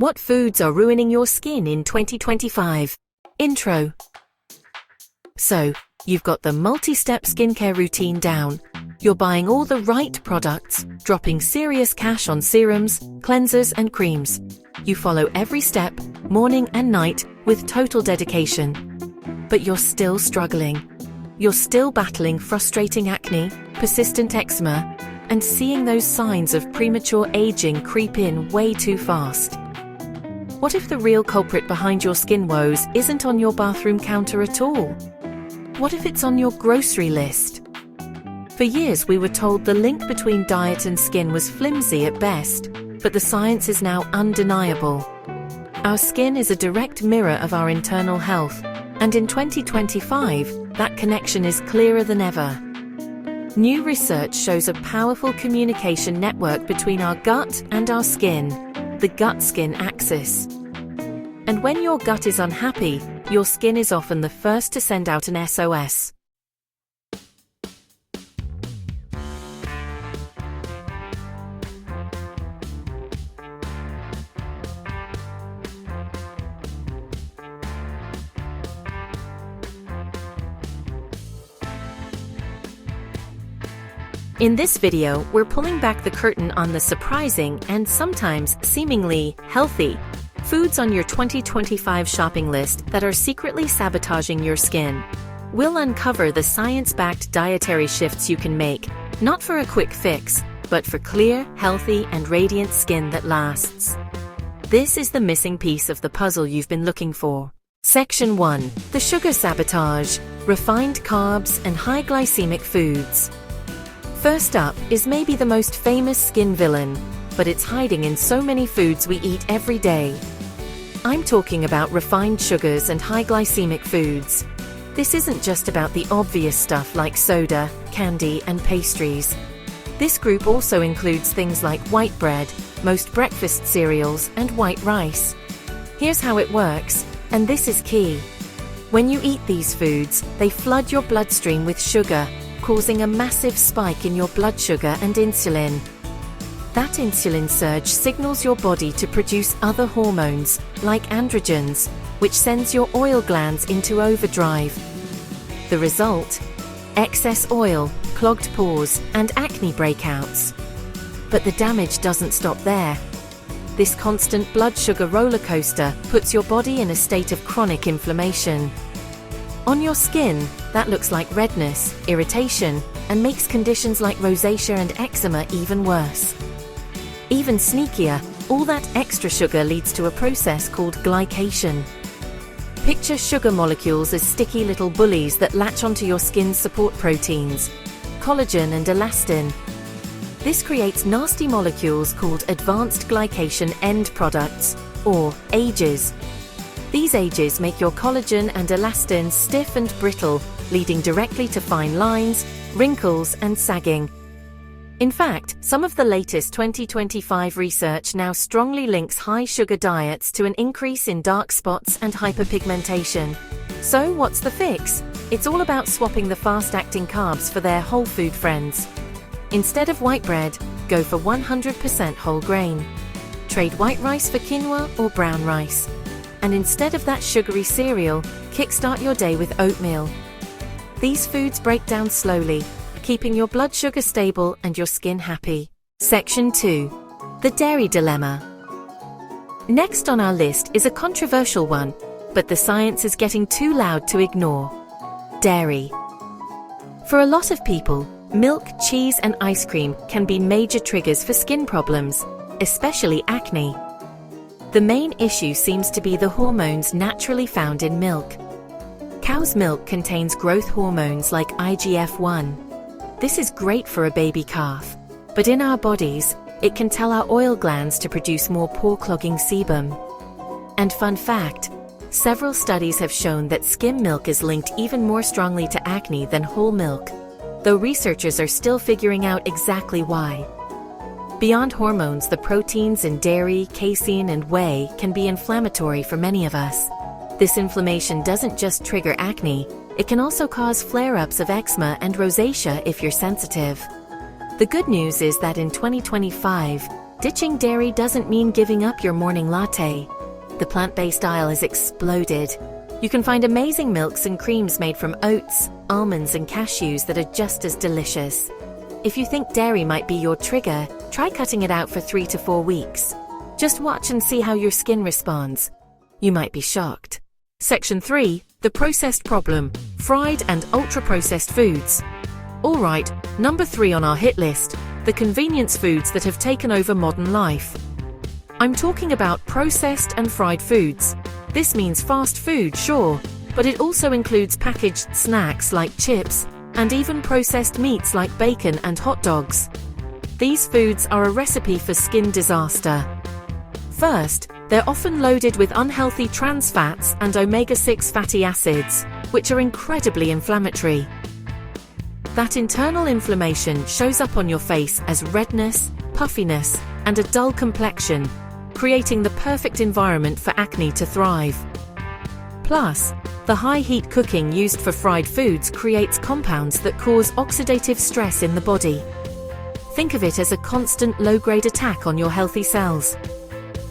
What foods are ruining your skin in 2025? Intro. So, you've got the multi-step skincare routine down. You're buying all the right products, dropping serious cash on serums, cleansers and creams. You follow every step, morning and night, with total dedication. But you're still struggling. You're still battling frustrating acne, persistent eczema, and seeing those signs of premature aging creep in way too fast. What if the real culprit behind your skin woes isn't on your bathroom counter at all? What if it's on your grocery list? For years we were told the link between diet and skin was flimsy at best, but the science is now undeniable. Our skin is a direct mirror of our internal health, and in 2025, that connection is clearer than ever. New research shows a powerful communication network between our gut and our skin, the gut-skin axis. And when your gut is unhappy, your skin is often the first to send out an SOS. In this video, we're pulling back the curtain on the surprising and sometimes seemingly healthy foods on your 2025 shopping list that are secretly sabotaging your skin. We'll uncover the science-backed dietary shifts you can make, not for a quick fix, but for clear, healthy, and radiant skin that lasts. This is the missing piece of the puzzle you've been looking for. Section 1. The sugar sabotage, refined carbs, and high glycemic foods. First up is maybe the most famous skin villain, but it's hiding in so many foods we eat every day. I'm talking about refined sugars and high glycemic foods. This isn't just about the obvious stuff like soda, candy, and pastries. This group also includes things like white bread, most breakfast cereals, and white rice. Here's how it works, and this is key. When you eat these foods, they flood your bloodstream with sugar, causing a massive spike in your blood sugar and insulin. That insulin surge signals your body to produce other hormones, like androgens, which sends your oil glands into overdrive. The result? Excess oil, clogged pores, and acne breakouts. But the damage doesn't stop there. This constant blood sugar roller coaster puts your body in a state of chronic inflammation. On your skin, that looks like redness, irritation, and makes conditions like rosacea and eczema even worse. Even sneakier, all that extra sugar leads to a process called glycation. Picture sugar molecules as sticky little bullies that latch onto your skin's support proteins, collagen and elastin. This creates nasty molecules called advanced glycation end products, or AGEs. These AGEs make your collagen and elastin stiff and brittle, leading directly to fine lines, wrinkles, and sagging. In fact, some of the latest 2025 research now strongly links high sugar diets to an increase in dark spots and hyperpigmentation. So what's the fix? It's all about swapping the fast-acting carbs for their whole food friends. Instead of white bread, go for 100% whole grain. Trade white rice for quinoa or brown rice. And instead of that sugary cereal, kickstart your day with oatmeal. These foods break down slowly, keeping your blood sugar stable and your skin happy. Section 2. The dairy dilemma. Next on our list is a controversial one, but the science is getting too loud to ignore. Dairy. For a lot of people, milk, cheese, and ice cream can be major triggers for skin problems, especially acne. The main issue seems to be the hormones naturally found in milk. Cow's milk contains growth hormones like IGF-1. This is great for a baby calf, but in our bodies, it can tell our oil glands to produce more pore-clogging sebum. And fun fact, several studies have shown that skim milk is linked even more strongly to acne than whole milk, though researchers are still figuring out exactly why. Beyond hormones, the proteins in dairy, casein, and whey can be inflammatory for many of us. This inflammation doesn't just trigger acne, it can also cause flare-ups of eczema and rosacea if you're sensitive. The good news is that in 2025, Ditching dairy doesn't mean giving up your morning latte. The plant-based aisle has exploded. You can find amazing milks and creams made from oats, almonds, and cashews that are just as delicious. If you think dairy might be your trigger, try cutting it out for 3 to 4 weeks. Just watch and see how your skin responds. You might be shocked. Section 3. The processed problem: fried and ultra-processed foods. Alright, number 3 on our hit list: the convenience foods that have taken over modern life. I'm talking about processed and fried foods. This means fast food, sure, but it also includes packaged snacks like chips, and even processed meats like bacon and hot dogs. These foods are a recipe for skin disaster. First, they're often loaded with unhealthy trans fats and omega-6 fatty acids, which are incredibly inflammatory. That internal inflammation shows up on your face as redness, puffiness, and a dull complexion, creating the perfect environment for acne to thrive. Plus, the high-heat cooking used for fried foods creates compounds that cause oxidative stress in the body. Think of it as a constant low-grade attack on your healthy cells.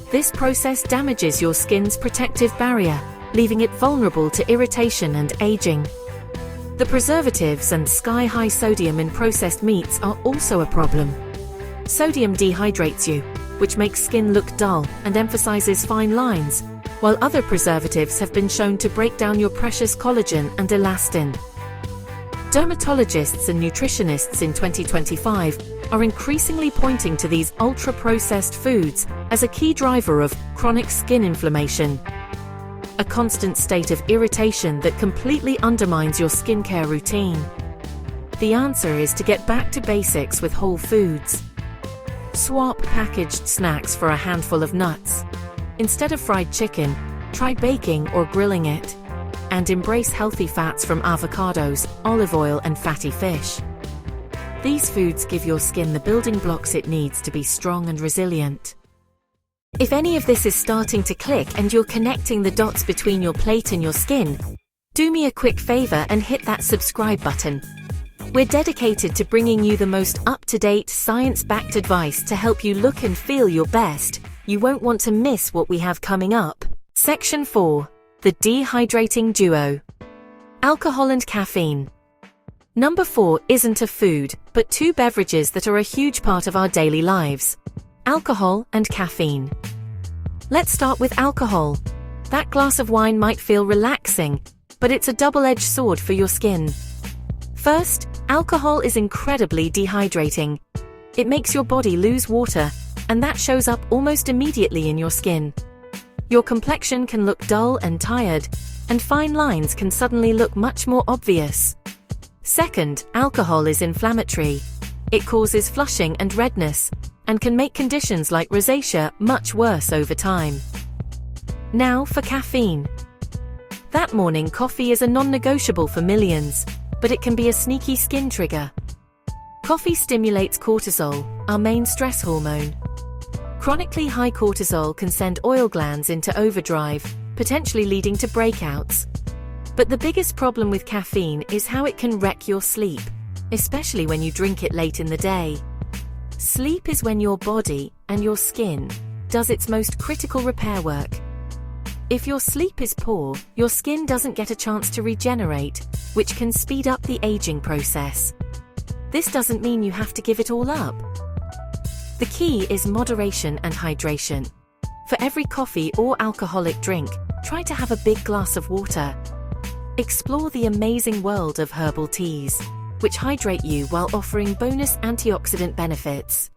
This process damages your skin's protective barrier, leaving it vulnerable to irritation and aging. The preservatives and sky-high sodium in processed meats are also a problem. Sodium dehydrates you, which makes skin look dull and emphasizes fine lines, while other preservatives have been shown to break down your precious collagen and elastin. Dermatologists and nutritionists in 2025 are increasingly pointing to these ultra-processed foods as a key driver of chronic skin inflammation, a constant state of irritation that completely undermines your skincare routine. The answer is to get back to basics with whole foods. Swap packaged snacks for a handful of nuts. Instead of fried chicken, try baking or grilling it. And embrace healthy fats from avocados, olive oil, and fatty fish. These foods give your skin the building blocks it needs to be strong and resilient. If any of this is starting to click and you're connecting the dots between your plate and your skin, do me a quick favor and hit that subscribe button. We're dedicated to bringing you the most up-to-date, science-backed advice to help you look and feel your best. You won't want to miss what we have coming up. Section 4. The Dehydrating Duo. Alcohol and caffeine. Number 4 isn't a food, but 2 beverages that are a huge part of our daily lives: alcohol and caffeine. Let's start with alcohol. That glass of wine might feel relaxing, but it's a double-edged sword for your skin. First, alcohol is incredibly dehydrating. It makes your body lose water, and that shows up almost immediately in your skin. Your complexion can look dull and tired, and fine lines can suddenly look much more obvious. Second, alcohol is inflammatory. It causes flushing and redness, and can make conditions like rosacea much worse over time. Now for caffeine. That morning coffee is a non-negotiable for millions, but it can be a sneaky skin trigger. Coffee stimulates cortisol, our main stress hormone. Chronically high cortisol can send oil glands into overdrive, potentially leading to breakouts. But the biggest problem with caffeine is how it can wreck your sleep, especially when you drink it late in the day. Sleep is when your body and your skin does its most critical repair work. If your sleep is poor, your skin doesn't get a chance to regenerate, which can speed up the aging process. This doesn't mean you have to give it all up. The key is moderation and hydration. For every coffee or alcoholic drink, try to have a big glass of water. Explore the amazing world of herbal teas, which hydrate you while offering bonus antioxidant benefits.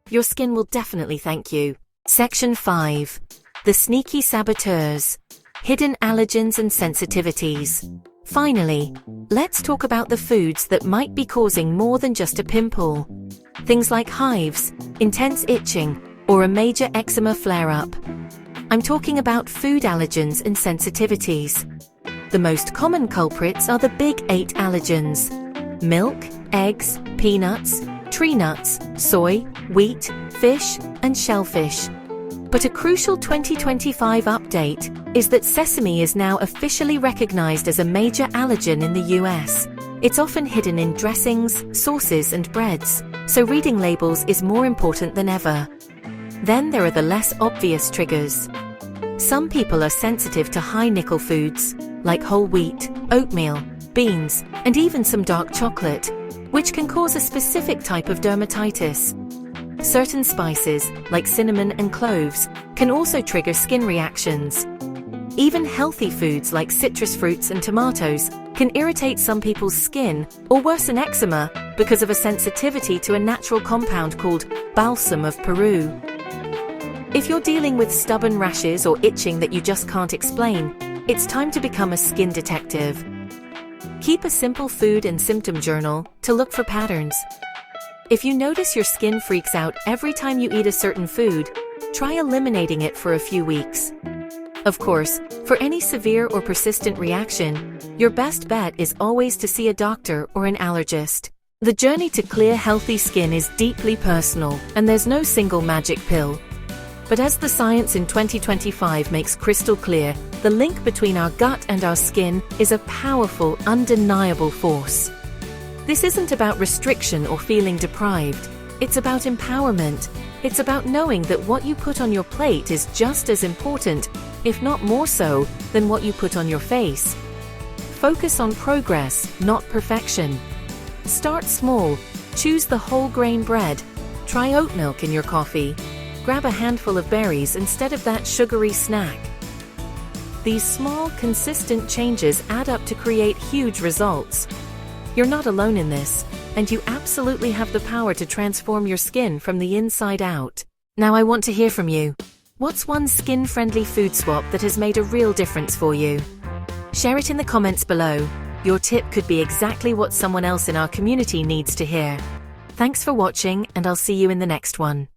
Your skin will definitely thank you. Section 5. The Sneaky Saboteurs. Hidden allergens and sensitivities. Finally, let's talk about the foods that might be causing more than just a pimple. Things like hives, intense itching, or a major eczema flare-up. I'm talking about food allergens and sensitivities. The most common culprits are the big 8 allergens: milk, eggs, peanuts, tree nuts, soy, wheat, fish, and shellfish. But a crucial 2025 update is that sesame is now officially recognized as a major allergen in the US. It's often hidden in dressings, sauces, and breads, so reading labels is more important than ever. Then there are the less obvious triggers. Some people are sensitive to high nickel foods, like whole wheat, oatmeal, beans, and even some dark chocolate, which can cause a specific type of dermatitis. Certain spices, like cinnamon and cloves, can also trigger skin reactions. Even healthy foods like citrus fruits and tomatoes can irritate some people's skin or worsen eczema because of a sensitivity to a natural compound called balsam of Peru. If you're dealing with stubborn rashes or itching that you just can't explain, it's time to become a skin detective. Keep a simple food and symptom journal to look for patterns. If you notice your skin freaks out every time you eat a certain food, try eliminating it for a few weeks. Of course, for any severe or persistent reaction, your best bet is always to see a doctor or an allergist. The journey to clear, healthy skin is deeply personal, and there's no single magic pill. But as the science in 2025 makes crystal clear, the link between our gut and our skin is a powerful, undeniable force. This isn't about restriction or feeling deprived. It's about empowerment. It's about knowing that what you put on your plate is just as important, if not more so, than what you put on your face. Focus on progress, not perfection. Start small. Choose the whole grain bread. Try oat milk in your coffee. Grab a handful of berries instead of that sugary snack. These small, consistent changes add up to create huge results. You're not alone in this, and you absolutely have the power to transform your skin from the inside out. Now I want to hear from you. What's one skin-friendly food swap that has made a real difference for you? Share it in the comments below. Your tip could be exactly what someone else in our community needs to hear. Thanks for watching, and I'll see you in the next one.